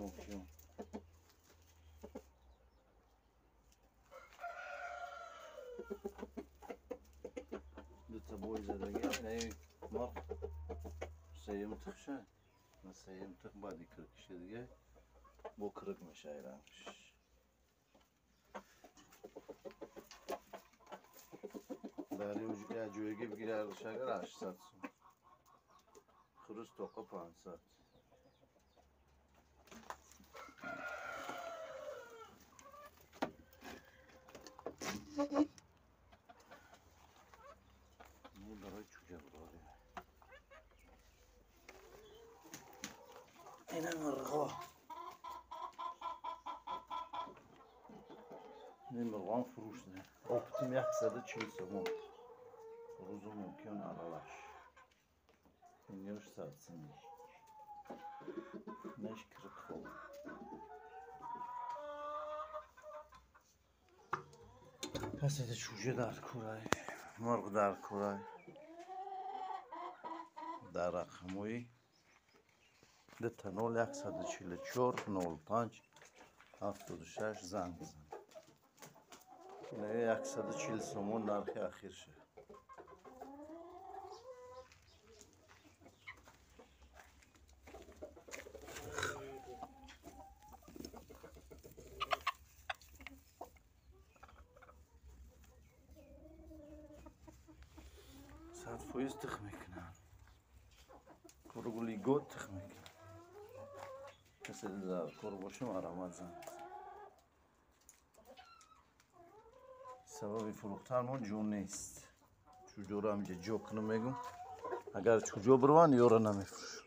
ممکن دو تا بوی زدگی اینه مرغ سیم تخشه نه سیم تخ بعدی کرکشه دیگه با کرک میشه ایرانش داری یه جویگی بگیره ارزش اگر 800 سون خروس توقع 500 این برای چوجه برای اینه مرغا این مرغان فروش نه اپتیم 140 سوم روزو ممکن علالش اینیوش 100 سوم نش کرک خوب پس ده چوجه در کورای مرغ در کورای در رقموی ده تا 0144 05 76 زنگ بزن اینه 140 سومون نرخ اخیر شه ساعت فویز تخ میکنن کرگولی گود تخ میکنن کسی در کور باشه مرامت زن سبب فروختن ما جون نیست چوجو رو همینجا جو کنم میگم اگر چوجو بروان یورو نمیفروش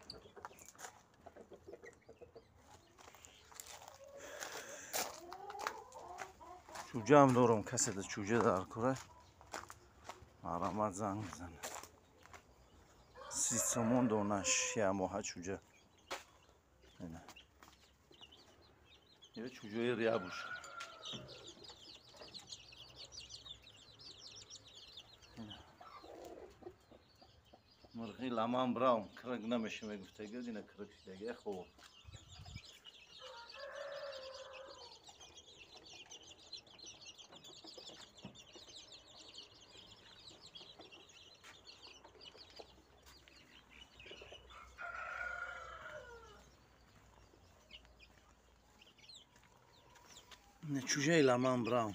چوجه هم دارم کسی در چوجه در کوره مرامت زن بزنه 30 سومون دونش یه ماه چوجه اینه یه چوجه ریا بوش مرغی لمان براوم کرک نمیشه میگفته گفت اینه کرک دیگه خوب نه چوجه لمان براوم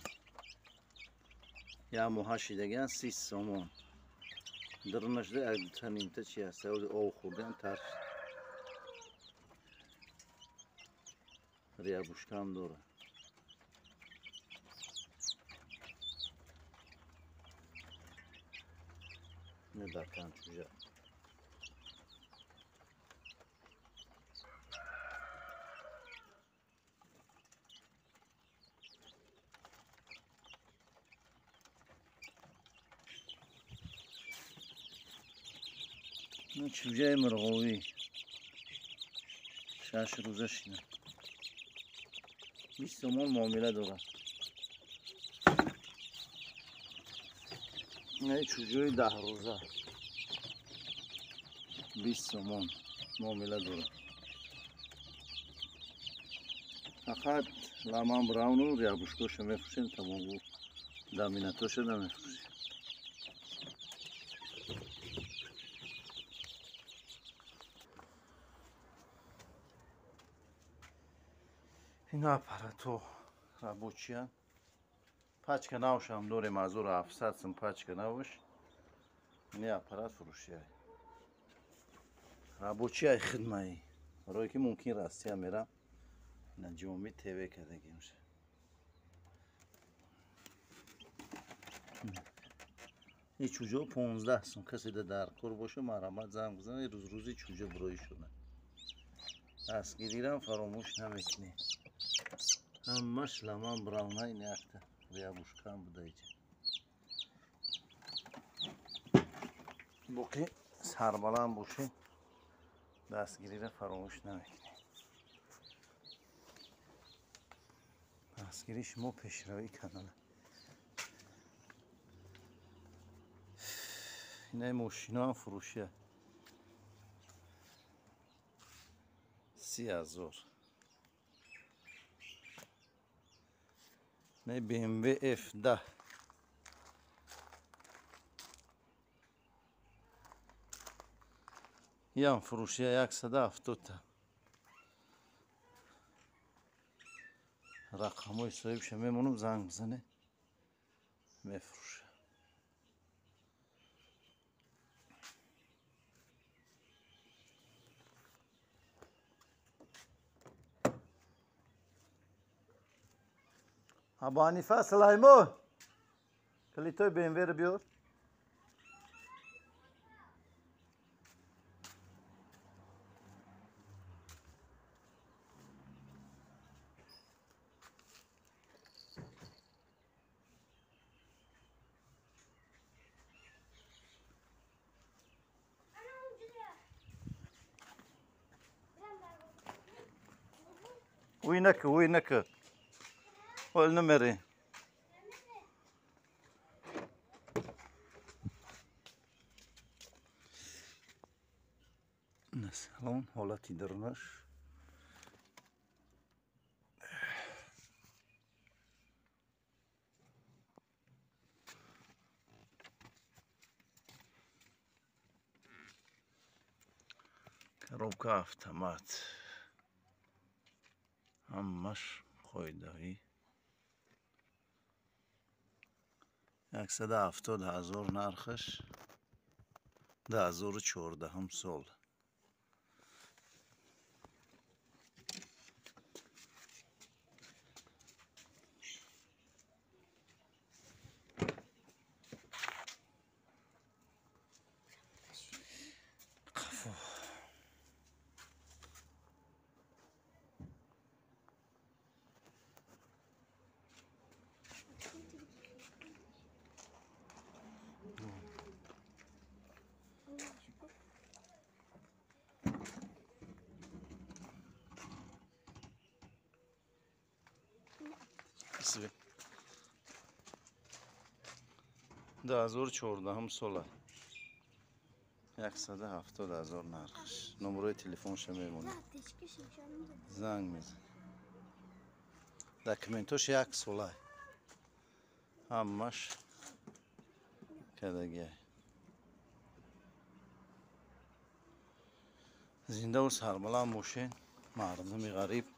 یا موهاشی دیگه 30 سومون درنش ده اگه تنیم تا چی هسته او خوردن ترش ریا بوشکم دوره نه دکان چوجه نه چوجه مرغوی 6 روزش اینه 20 سومون معامله داره نه چوجه 10 روزه 20 سومون معامله داره فقط لامان براونو یا بوشکوشو میفروشیم تمام دامیناتوشو نمیفروشیم این аппарату рабочие пачка наушам дорем аз 700 сум пачка навуш не аппарат фурӯшия рабочияи хидмаи барое ки мумкин растия мерам наҷоми тв кардагимш ин чуҷо 15 сум каседа дар кор боша марҳамат занг бизане рӯзи чуҷо бирои шуда дастгирирам фаромӯш намекунӣ ҳамаш ламан бравнаи някта реабушкам будаиҷа боқӣ сарбаланд бошӣ дастгирира фаромӯш намекунӣ дастгири шумо пешравӣ канала инаи мошиноам фурӯшия 30 000 نه BMW F10 یم فروشی 170 تا رقمای صاحبش میمونم زنگ بزنه میفروشه. ابو حنیفه سلیمان کلیتای BMW رو بیار. وی نکه ول نمیری. سلام حالتی درنش коробка автомат همش خواهیداری 170,000 نرخش 2014 هم سال. اسبی 2014 هم سال 170,000 نرخش. نمره تلفنش میمونه زنگ میزن. دکمنتوش یک ساله همش کدگی زنده و سربلند باشین. مردم غریب